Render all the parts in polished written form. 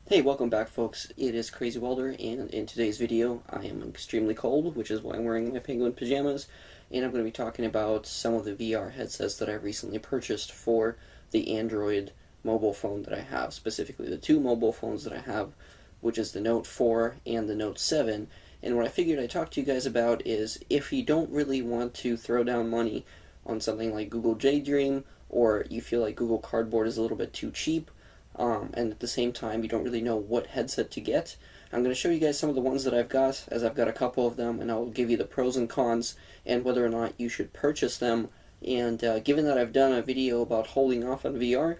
Hey, welcome back folks. It is Crazy Welder, and in today's video I am extremely cold, which is why I'm wearing my penguin pajamas, and I'm going to be talking about some of the VR headsets that I've recently purchased for the Android mobile phone that I have, specifically the two mobile phones that I have, which is the Note 4 and the Note 7. And what I figured I'd talk to you guys about is if you don't really want to throw down money on something like Google Daydream, or you feel like Google Cardboard is a little bit too cheap, and at the same time you don't really know what headset to get, I'm going to show you guys some of the ones that I've got, as I've got a couple of them, and I'll give you the pros and cons and whether or not you should purchase them. And given that I've done a video about holding off on VR,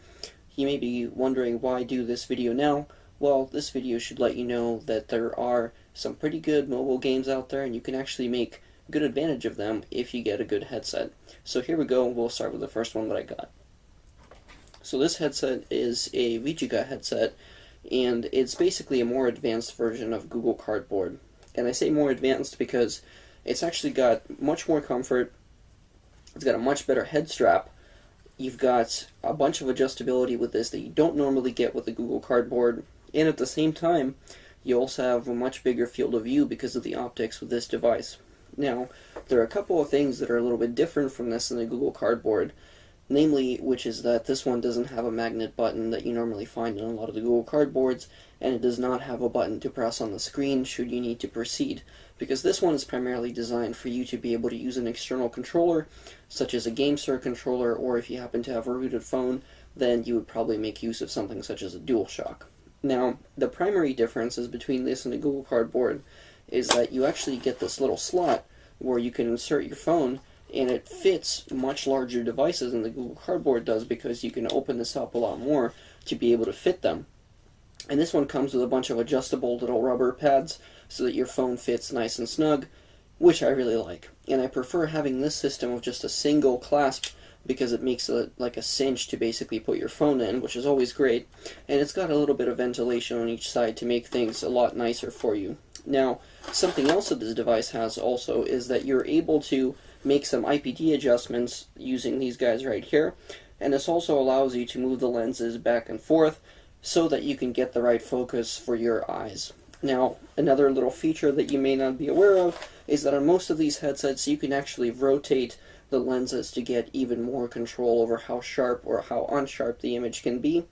you may be wondering why do this video now. Well, this video should let you know that there are some pretty good mobile games out there, and you can actually make good advantage of them if you get a good headset. So here we go. We'll start with the first one that I got. So this headset is a Vijika headset, and it's basically a more advanced version of Google Cardboard. And I say more advanced because it's actually got much more comfort, it's got a much better head strap, you've got a bunch of adjustability with this that you don't normally get with the Google Cardboard, and at the same time, you also have a much bigger field of view because of the optics with this device. Now, there are a couple of things that are a little bit different from this in the Google Cardboard. Namely, which is that this one doesn't have a magnet button that you normally find in a lot of the Google Cardboards, and it does not have a button to press on the screen should you need to proceed, because this one is primarily designed for you to be able to use an external controller, such as a GameSir controller, or if you happen to have a rooted phone, then you would probably make use of something such as a DualShock. Now, the primary differences between this and the Google Cardboard is that you actually get this little slot where you can insert your phone, and it fits much larger devices than the Google Cardboard does because you can open this up a lot more to be able to fit them. And this one comes with a bunch of adjustable little rubber pads so that your phone fits nice and snug, which I really like. And I prefer having this system of just a single clasp because it makes it like a cinch to basically put your phone in, which is always great. And it's got a little bit of ventilation on each side to make things a lot nicer for you. Now, something else that this device has also is that you're able to make some IPD adjustments using these guys right here, and this also allows you to move the lenses back and forth so that you can get the right focus for your eyes. Now, another little feature that you may not be aware of is that on most of these headsets you can actually rotate the lenses to get even more control over how sharp or how unsharp the image can be.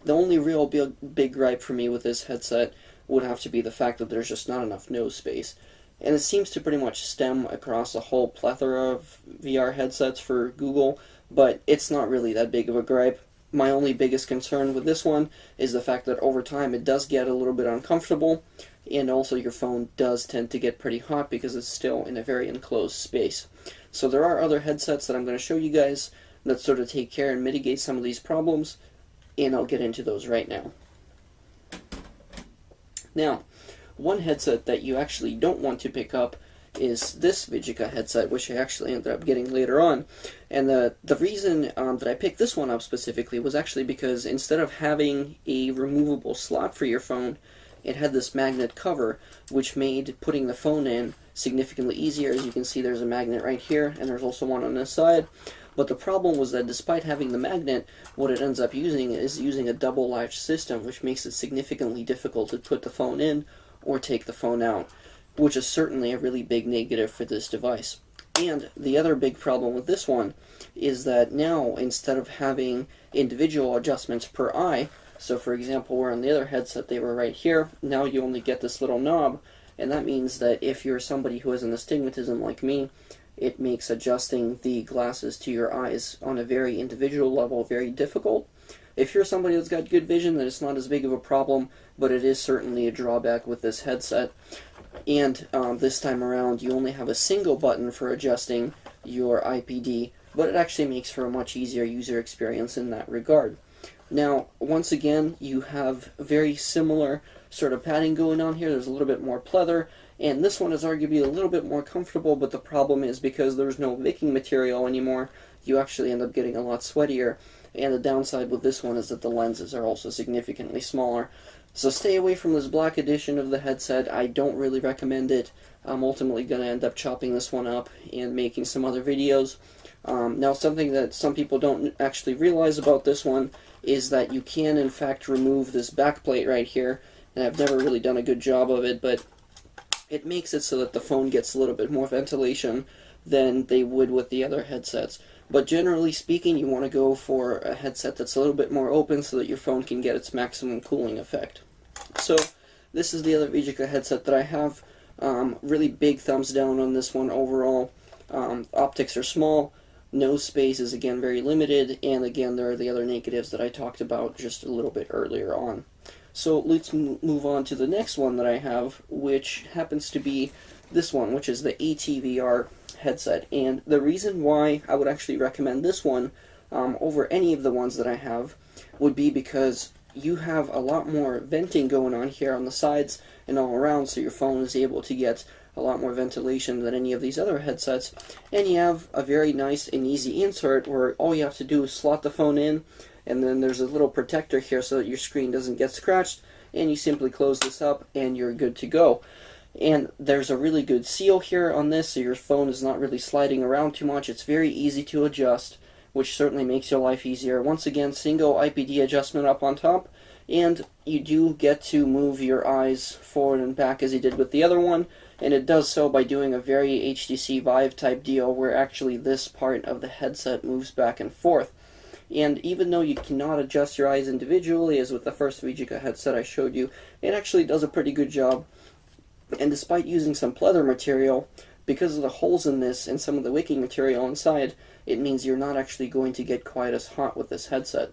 The only real big gripe for me with this headset would have to be the fact that there's just not enough nose space. And it seems to pretty much stem across a whole plethora of VR headsets for Google, but it's not really that big of a gripe. My only biggest concern with this one is the fact that over time it does get a little bit uncomfortable, and also your phone does tend to get pretty hot because it's still in a very enclosed space. So there are other headsets that I'm going to show you guys that sort of take care and mitigate some of these problems, and I'll get into those right now. Now, one headset that you actually don't want to pick up is this Vijika headset, which I actually ended up getting later on. And the reason that I picked this one up specifically was actually because instead of having a removable slot for your phone, it had this magnet cover, which made putting the phone in significantly easier. As you can see, there's a magnet right here, and there's also one on this side. But the problem was that despite having the magnet, what it ends up using is using a double latch system, which makes it significantly difficult to put the phone in or take the phone out, which is certainly a really big negative for this device. And the other big problem with this one is that now, instead of having individual adjustments per eye, so for example where on the other headset they were right here, now you only get this little knob, and that means that if you're somebody who has an astigmatism like me, it makes adjusting the glasses to your eyes on a very individual level very difficult. If you're somebody that's got good vision, then it's not as big of a problem, but it is certainly a drawback with this headset. And this time around, you only have a single button for adjusting your IPD, but it actually makes for a much easier user experience in that regard. Now, once again, you have very similar sort of padding going on here. There's a little bit more pleather, and this one is arguably a little bit more comfortable, but the problem is because there's no wicking material anymore, you actually end up getting a lot sweatier. And the downside with this one is that the lenses are also significantly smaller. So stay away from this black edition of the headset. I don't really recommend it. I'm ultimately going to end up chopping this one up and making some other videos. Now, something that some people don't actually realize about this one is that you can in fact remove this back plate right here, and I've never really done a good job of it, but it makes it so that the phone gets a little bit more ventilation than they would with the other headsets. But generally speaking, you want to go for a headset that's a little bit more open so that your phone can get its maximum cooling effect. So this is the other Vijika headset that I have. Really big thumbs down on this one overall. Optics are small, nose space is again very limited, and again there are the other negatives that I talked about just a little bit earlier on. So let's move on to the next one that I have, which happens to be this one, which is the ATVR headset. And the reason why I would actually recommend this one over any of the ones that I have would be because you have a lot more venting going on here on the sides and all around, so your phone is able to get a lot more ventilation than any of these other headsets. And you have a very nice and easy insert where all you have to do is slot the phone in, and then there's a little protector here so that your screen doesn't get scratched, and you simply close this up and you're good to go. And there's a really good seal here on this, so your phone is not really sliding around too much. It's very easy to adjust, which certainly makes your life easier. Once again, single IPD adjustment up on top, and you do get to move your eyes forward and back as you did with the other one, and it does so by doing a very HTC Vive type deal where actually this part of the headset moves back and forth. And even though you cannot adjust your eyes individually, as with the first Vijika headset I showed you, it actually does a pretty good job. And despite using some pleather material, because of the holes in this and some of the wicking material inside, it means you're not actually going to get quite as hot with this headset.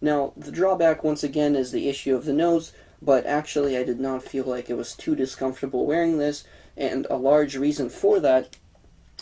Now, the drawback once again is the issue of the nose, but actually I did not feel like it was too discomfortable wearing this, and a large reason for that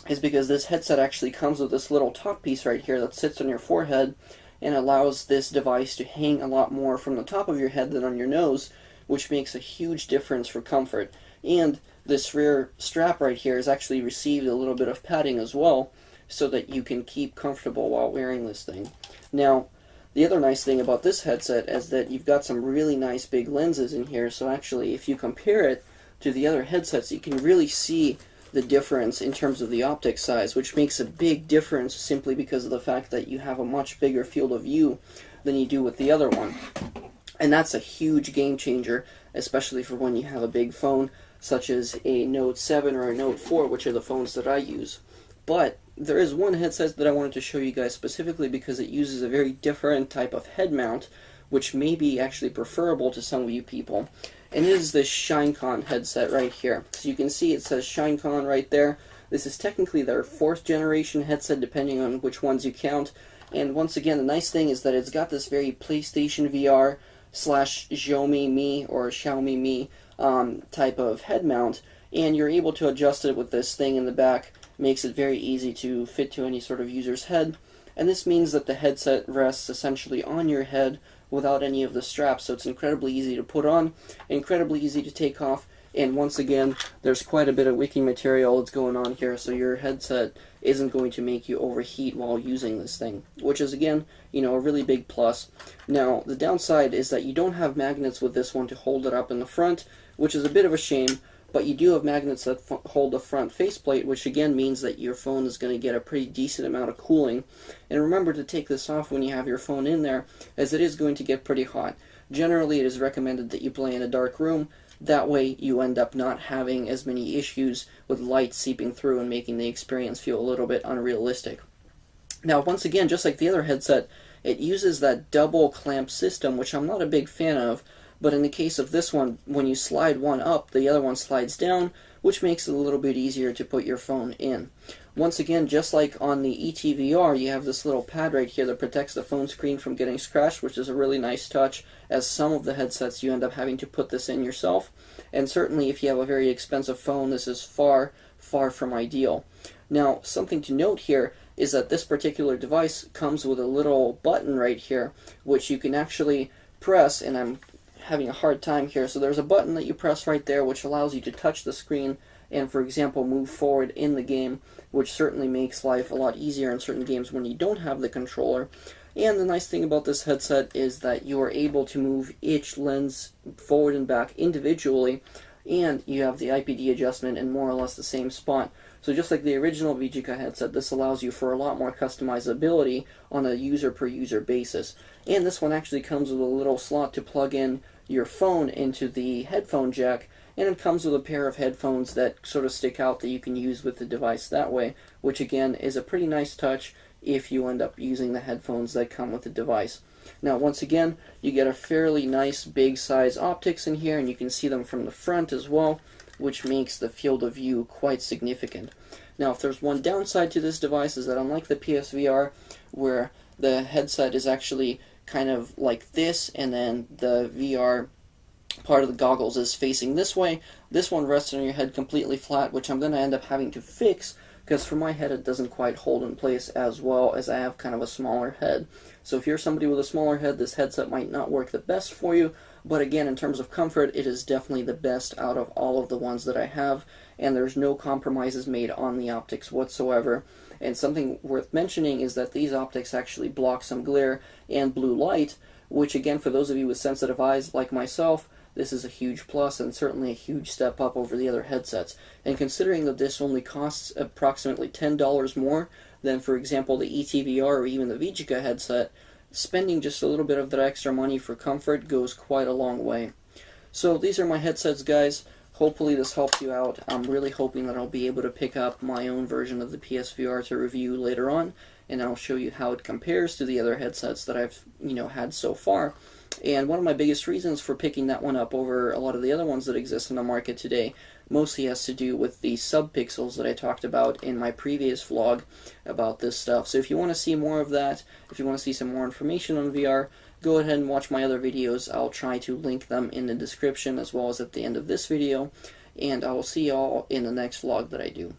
is because this headset actually comes with this little top piece right here that sits on your forehead and allows this device to hang a lot more from the top of your head than on your nose, which makes a huge difference for comfort. And this rear strap right here has actually received a little bit of padding as well, so that you can keep comfortable while wearing this thing. Now, the other nice thing about this headset is that you've got some really nice big lenses in here, so actually if you compare it to the other headsets, you can really see the difference in terms of the optic size, which makes a big difference simply because of the fact that you have a much bigger field of view than you do with the other one. And that's a huge game changer, especially for when you have a big phone such as a Note 7 or a Note 4, which are the phones that I use. But there is one headset that I wanted to show you guys specifically because it uses a very different type of head mount, which may be actually preferable to some of you people. And it is this ShineCon headset right here. So you can see it says ShineCon right there. This is technically their 4th generation headset, depending on which ones you count. And once again, the nice thing is that it's got this very PlayStation VR / Xiaomi Mi or Xiaomi Mi type of head mount, and you're able to adjust it with this thing in the back. Makes it very easy to fit to any sort of user's head, and this means that the headset rests essentially on your head without any of the straps, so it's incredibly easy to put on, incredibly easy to take off, and once again, there's quite a bit of wicking material that's going on here, so your headset isn't going to make you overheat while using this thing, which is again, a really big plus. Now, the downside is that you don't have magnets with this one to hold it up in the front, which is a bit of a shame, but you do have magnets that hold the front faceplate, which again means that your phone is going to get a pretty decent amount of cooling. And remember to take this off when you have your phone in there, as it is going to get pretty hot. Generally, it is recommended that you play in a dark room. That way, you end up not having as many issues with light seeping through and making the experience feel a little bit unrealistic. Now, once again, just like the other headset, it uses that double clamp system, which I'm not a big fan of. But in the case of this one, when you slide one up, the other one slides down, which makes it a little bit easier to put your phone in. Once again, just like on the ETVR, you have this little pad right here that protects the phone screen from getting scratched, which is a really nice touch, as some of the headsets you end up having to put this in yourself. And certainly if you have a very expensive phone, this is far, far from ideal. Now, something to note here is that this particular device comes with a little button right here, which you can actually press, and I'm having a hard time here. So there's a button that you press right there which allows you to touch the screen and, for example, move forward in the game, which certainly makes life a lot easier in certain games when you don't have the controller. And the nice thing about this headset is that you are able to move each lens forward and back individually, and you have the IPD adjustment in more or less the same spot. So just like the original VGK headset, this allows you for a lot more customizability on a user-per-user basis. And this one actually comes with a little slot to plug in your phone into the headphone jack, and it comes with a pair of headphones that sort of stick out that you can use with the device that way, which again is a pretty nice touch if you end up using the headphones that come with the device. Now once again, you get a fairly nice big size optics in here, and you can see them from the front as well, which makes the field of view quite significant. Now if there's one downside to this device is that unlike the PSVR, where the headset is actually kind of like this and then the VR part of the goggles is facing this way, this one rests on your head completely flat, which I'm going to end up having to fix because for my head it doesn't quite hold in place as well, as I have kind of a smaller head. So if you're somebody with a smaller head, this headset might not work the best for you, but again, in terms of comfort, it is definitely the best out of all of the ones that I have, and there's no compromises made on the optics whatsoever. And something worth mentioning is that these optics actually block some glare and blue light, which again, for those of you with sensitive eyes like myself, this is a huge plus and certainly a huge step up over the other headsets. And considering that this only costs approximately $10 more than, for example, the ETVR or even the VGK headset, spending just a little bit of that extra money for comfort goes quite a long way. So these are my headsets, guys. Hopefully this helps you out. I'm really hoping that I'll be able to pick up my own version of the PSVR to review later on, and I'll show you how it compares to the other headsets that I've had so far. And one of my biggest reasons for picking that one up over a lot of the other ones that exist in the market today mostly has to do with the subpixels that I talked about in my previous vlog about this stuff. So if you want to see more of that, if you want to see some more information on VR, go ahead and watch my other videos. I'll try to link them in the description as well as at the end of this video, and I will see y'all in the next vlog that I do.